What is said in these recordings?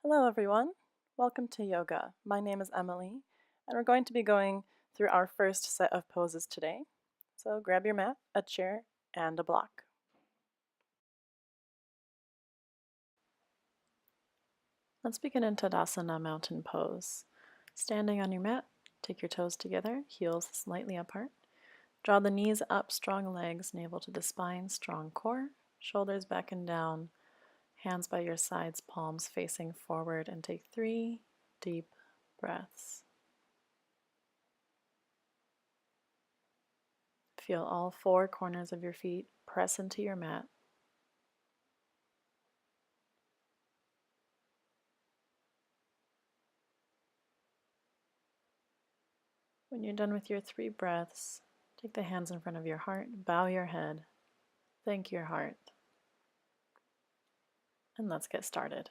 Hello everyone, welcome to yoga. My name is Emily and we're going to be going through our first set of poses today. So grab your mat, a chair, and a block. Let's begin in Tadasana mountain pose. Standing on your mat, take your toes together, heels slightly apart. Draw the knees up, strong legs, navel to the spine, strong core, shoulders back and down, hands by your sides, palms facing forward, and take 3 deep breaths. Feel all 4 corners of your feet press into your mat. When you're done with your 3 breaths, take the hands in front of your heart, bow your head, thank your heart, and let's get started.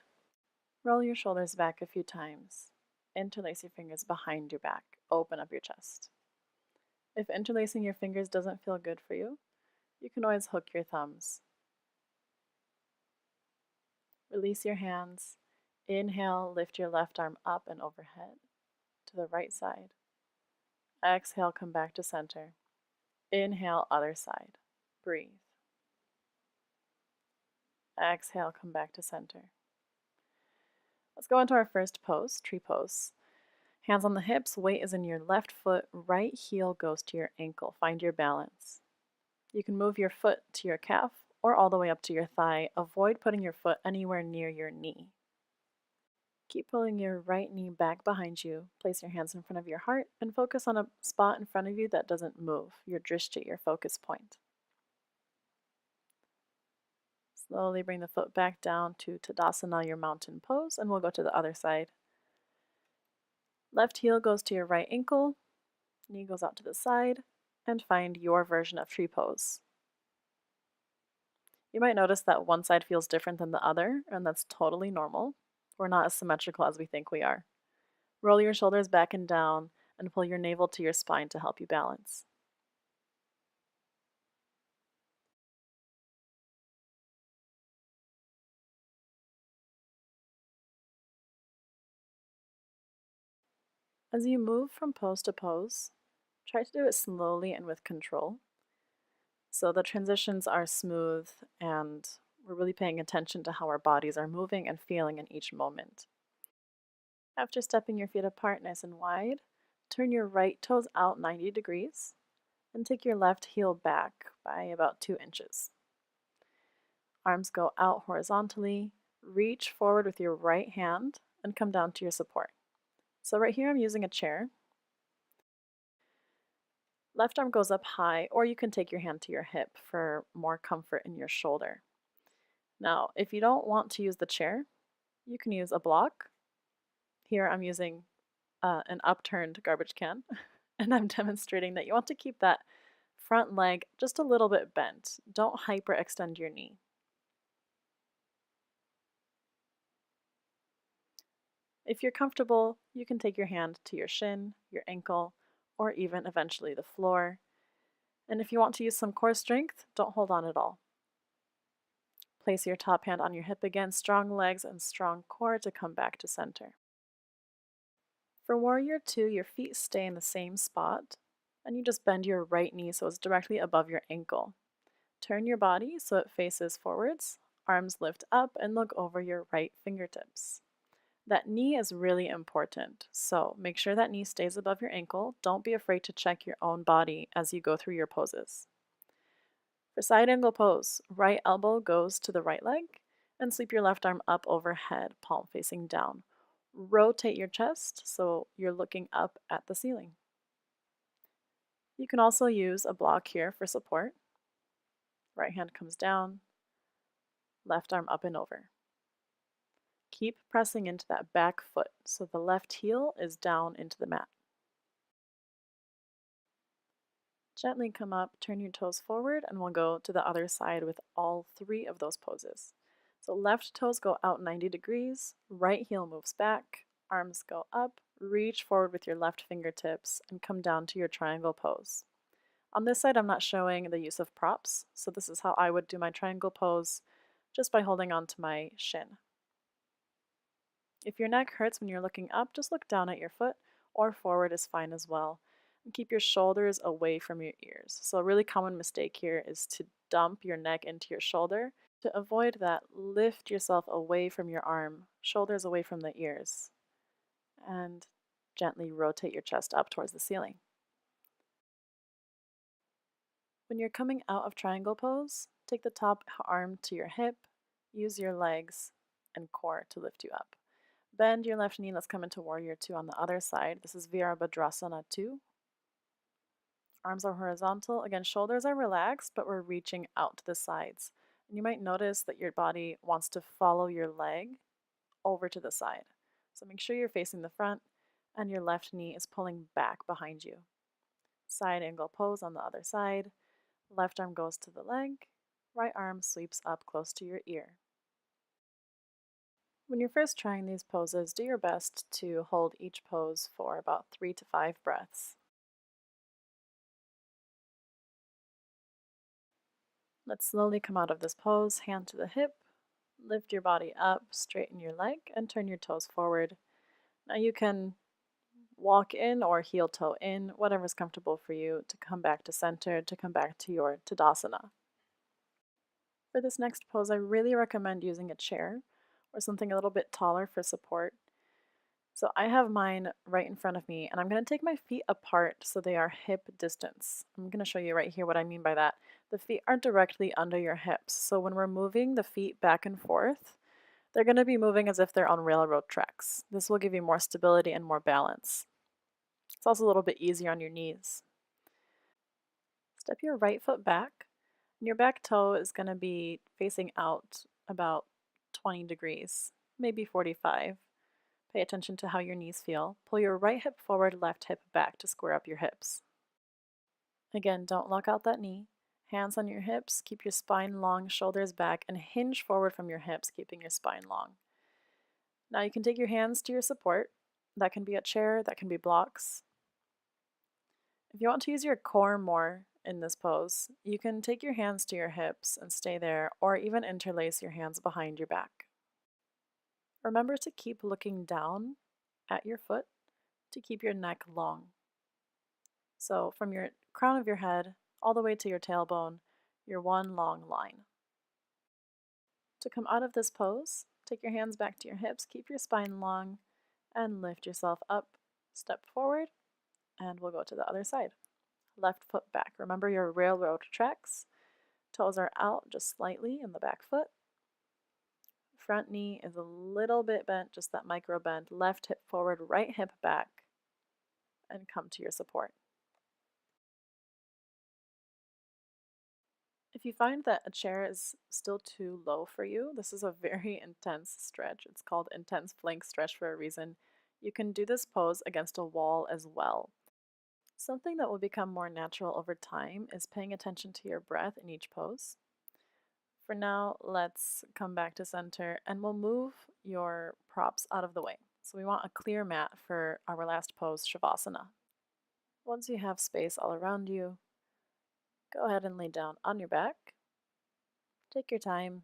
Roll your shoulders back a few times. Interlace your fingers behind your back. Open up your chest. If interlacing your fingers doesn't feel good for you, you can always hook your thumbs. Release your hands. Inhale, lift your left arm up and overhead to the right side. Exhale, come back to center. Inhale, other side. Breathe. Exhale, come back to center. Let's go into our first pose, tree pose. Hands on the hips, weight is in your left foot, right heel goes to your ankle. Find your balance. You can move your foot to your calf or all the way up to your thigh. Avoid putting your foot anywhere near your knee. Keep pulling your right knee back behind you. Place your hands in front of your heart and focus on a spot in front of you that doesn't move, your drishti, your focus point. Slowly bring the foot back down to Tadasana, your mountain pose, and we'll go to the other side. Left heel goes to your right ankle, knee goes out to the side, and find your version of tree pose. You might notice that one side feels different than the other, and that's totally normal. We're not as symmetrical as we think we are. Roll your shoulders back and down and pull your navel to your spine to help you balance. As you move from pose to pose, try to do it slowly and with control. So the transitions are smooth and we're really paying attention to how our bodies are moving and feeling in each moment. After stepping your feet apart nice and wide, turn your right toes out 90 degrees and take your left heel back by about 2 inches. Arms go out horizontally, reach forward with your right hand and come down to your support. So right here I'm using a chair. Left arm goes up high, or you can take your hand to your hip for more comfort in your shoulder. Now, if you don't want to use the chair, you can use a block. Here I'm using an upturned garbage can, and I'm demonstrating that you want to keep that front leg just a little bit bent. Don't hyperextend your knee. If you're comfortable, you can take your hand to your shin, your ankle, or even eventually the floor. And if you want to use some core strength, don't hold on at all. Place your top hand on your hip again, strong legs and strong core to come back to center. For Warrior 2, your feet stay in the same spot, and you just bend your right knee so it's directly above your ankle. Turn your body so it faces forwards, arms lift up, and look over your right fingertips. That knee is really important, so make sure that knee stays above your ankle. Don't be afraid to check your own body as you go through your poses. For side angle pose, right elbow goes to the right leg and sweep your left arm up overhead, palm facing down. Rotate your chest so you're looking up at the ceiling. You can also use a block here for support. Right hand comes down, left arm up and over. Keep pressing into that back foot so the left heel is down into the mat. Gently come up, turn your toes forward, and we'll go to the other side with all 3 of those poses. So left toes go out 90 degrees, right heel moves back, arms go up, reach forward with your left fingertips, and come down to your triangle pose. On this side, I'm not showing the use of props, so this is how I would do my triangle pose, just by holding on to my shin. If your neck hurts when you're looking up, just look down at your foot, or forward is fine as well. And keep your shoulders away from your ears. So a really common mistake here is to dump your neck into your shoulder. To avoid that, lift yourself away from your arm, shoulders away from the ears, and gently rotate your chest up towards the ceiling. When you're coming out of triangle pose, take the top arm to your hip, use your legs and core to lift you up. Bend your left knee. Let's come into warrior two on the other side. This is Virabhadrasana II. Arms are horizontal. Again, shoulders are relaxed, but we're reaching out to the sides. And you might notice that your body wants to follow your leg over to the side. So make sure you're facing the front and your left knee is pulling back behind you. Side angle pose on the other side. Left arm goes to the leg. Right arm sweeps up close to your ear. When you're first trying these poses, do your best to hold each pose for about 3 to 5 breaths. Let's slowly come out of this pose, hand to the hip, lift your body up, straighten your leg, and turn your toes forward. Now you can walk in or heel toe in, whatever's comfortable for you, to come back to center, to come back to your Tadasana. For this next pose, I really recommend using a chair or something a little bit taller for support. So I have mine right in front of me, and I'm going to take my feet apart so they are hip distance. I'm going to show you right here what I mean by that. The feet are directly under your hips, so when we're moving the feet back and forth, they're going to be moving as if they're on railroad tracks. This will give you more stability and more balance. It's also a little bit easier on your knees. Step your right foot back, and your back toe is going to be facing out about 20 degrees, maybe 45. Pay attention to how your knees feel. Pull your right hip forward, left hip back to square up your hips. Again, don't lock out that knee. Hands on your hips, keep your spine long, shoulders back, and hinge forward from your hips, keeping your spine long. Now you can take your hands to your support. That can be a chair, that can be blocks. If you want to use your core more in this pose, you can take your hands to your hips and stay there, or even interlace your hands behind your back. Remember to keep looking down at your foot to keep your neck long. So from your crown of your head all the way to your tailbone, you're one long line. To come out of this pose, take your hands back to your hips, keep your spine long, and lift yourself up. Step forward, and we'll go to the other side. Left foot back. Remember your railroad tracks. Toes are out just slightly in the back foot. Front knee is a little bit bent, just that micro bend. Left hip forward, right hip back, and come to your support. If you find that a chair is still too low for you, this is a very intense stretch. It's called intense flank stretch for a reason. You can do this pose against a wall as well. Something that will become more natural over time is paying attention to your breath in each pose. For now, let's come back to center and we'll move your props out of the way. So we want a clear mat for our last pose, Savasana. Once you have space all around you, go ahead and lay down on your back. Take your time.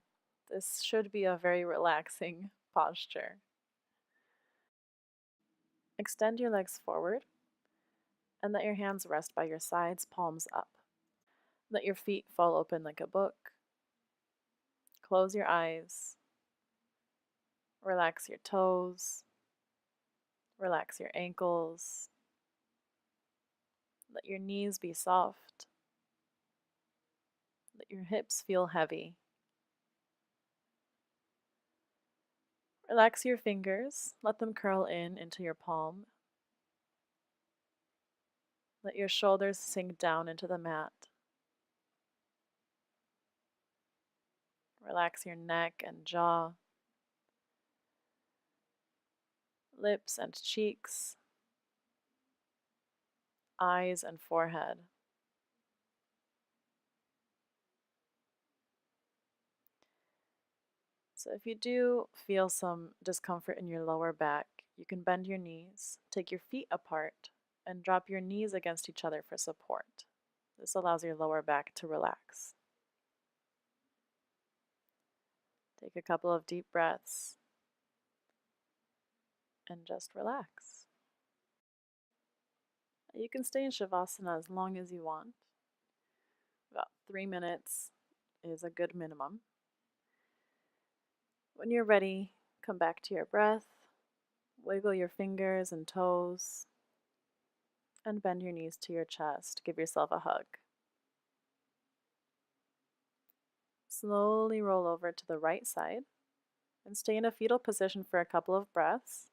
This should be a very relaxing posture. Extend your legs forward and let your hands rest by your sides, palms up. Let your feet fall open like a book. Close your eyes. Relax your toes. Relax your ankles. Let your knees be soft. Let your hips feel heavy. Relax your fingers. Let them curl in into your palm. Let your shoulders sink down into the mat. Relax your neck and jaw, lips and cheeks, eyes and forehead. So if you do feel some discomfort in your lower back, you can bend your knees, take your feet apart, and drop your knees against each other for support. This allows your lower back to relax. Take a couple of deep breaths. and just relax. You can stay in Shavasana as long as you want. About 3 minutes is a good minimum. When you're ready, come back to your breath, wiggle your fingers and toes, and bend your knees to your chest. Give yourself a hug. Slowly roll over to the right side and stay in a fetal position for a couple of breaths.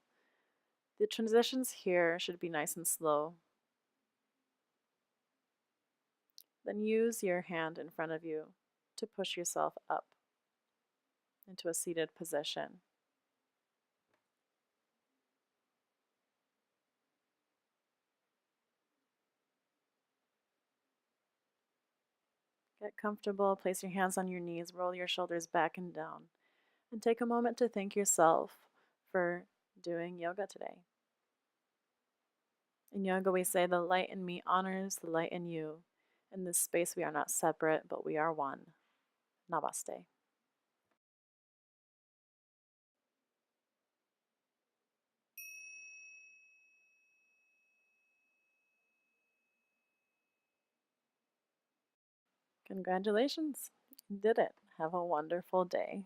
The transitions here should be nice and slow. Then use your hand in front of you to push yourself up into a seated position. Get comfortable, place your hands on your knees, roll your shoulders back and down, and take a moment to thank yourself for doing yoga today. In yoga, we say the light in me honors the light in you. In this space, we are not separate, but we are one. Namaste. Congratulations, you did it. Have a wonderful day.